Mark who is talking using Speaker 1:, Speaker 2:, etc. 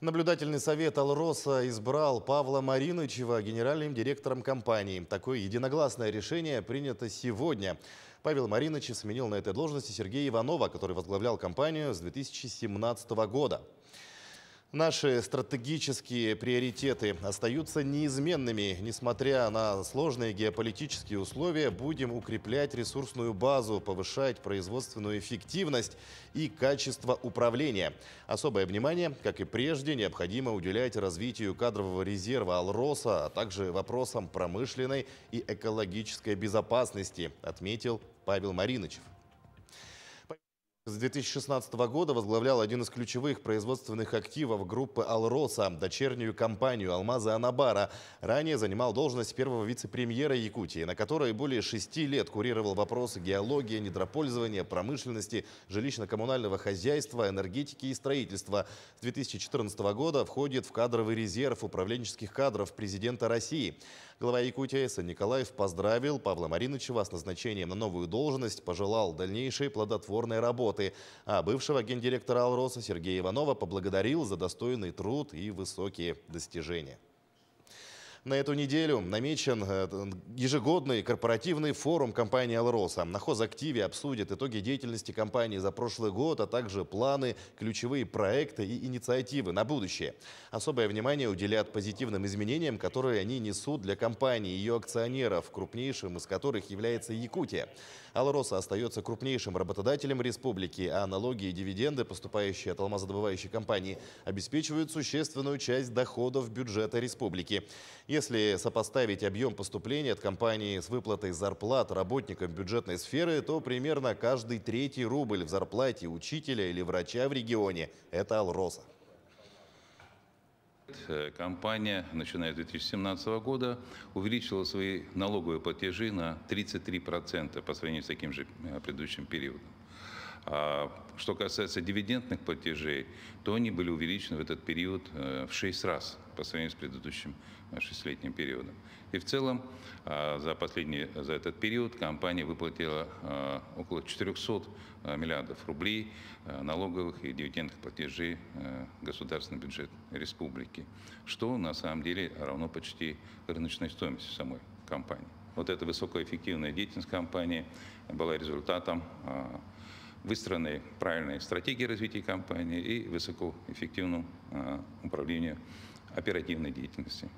Speaker 1: Наблюдательный совет «Алроса» избрал Павла Маринычева генеральным директором компании. Такое единогласное решение принято сегодня. Павел Маринычев сменил на этой должности Сергея Иванова, который возглавлял компанию с 2017 года. Наши стратегические приоритеты остаются неизменными. Несмотря на сложные геополитические условия, будем укреплять ресурсную базу, повышать производственную эффективность и качество управления. Особое внимание, как и прежде, необходимо уделять развитию кадрового резерва «Алроса», а также вопросам промышленной и экологической безопасности, отметил Павел Маринычев. С 2016 года возглавлял один из ключевых производственных активов группы «Алроса» – дочернюю компанию «Алмазы Анабара». Ранее занимал должность первого вице-премьера Якутии, на которой более 6 лет курировал вопросы геологии, недропользования, промышленности, жилищно-коммунального хозяйства, энергетики и строительства. С 2014 года входит в кадровый резерв управленческих кадров президента России. Глава Якутии Сан Николаев поздравил Павла Маринычева с назначением на новую должность, пожелал дальнейшей плодотворной работы. А бывшего гендиректора «Алроса» Сергея Иванова поблагодарил за достойный труд и высокие достижения. На эту неделю намечен ежегодный корпоративный форум компании «Алроса». На хозактиве обсудят итоги деятельности компании за прошлый год, а также планы, ключевые проекты и инициативы на будущее. Особое внимание уделят позитивным изменениям, которые они несут для компании и ее акционеров, крупнейшим из которых является Якутия. «Алроса» остается крупнейшим работодателем республики, а налоги и дивиденды, поступающие от алмазодобывающей компании, обеспечивают существенную часть доходов бюджета республики. Если сопоставить объем поступления от компании с выплатой зарплат работникам бюджетной сферы, то примерно каждый третий рубль в зарплате учителя или врача в регионе – это «Алроса».
Speaker 2: Компания, начиная с 2017 года, увеличила свои налоговые платежи на 33% по сравнению с таким же предыдущим периодом. Что касается дивидендных платежей, то они были увеличены в этот период в 6 раз по сравнению с предыдущим 6-летним периодом. И в целом за этот период компания выплатила около 400 миллиардов рублей налоговых и дивидендных платежей в государственный бюджет республики, что на самом деле равно почти рыночной стоимости самой компании. Вот эта высокоэффективная деятельность компании была результатом выстроенной правильной стратегии развития компании и высокоэффективному управлению оперативной деятельности.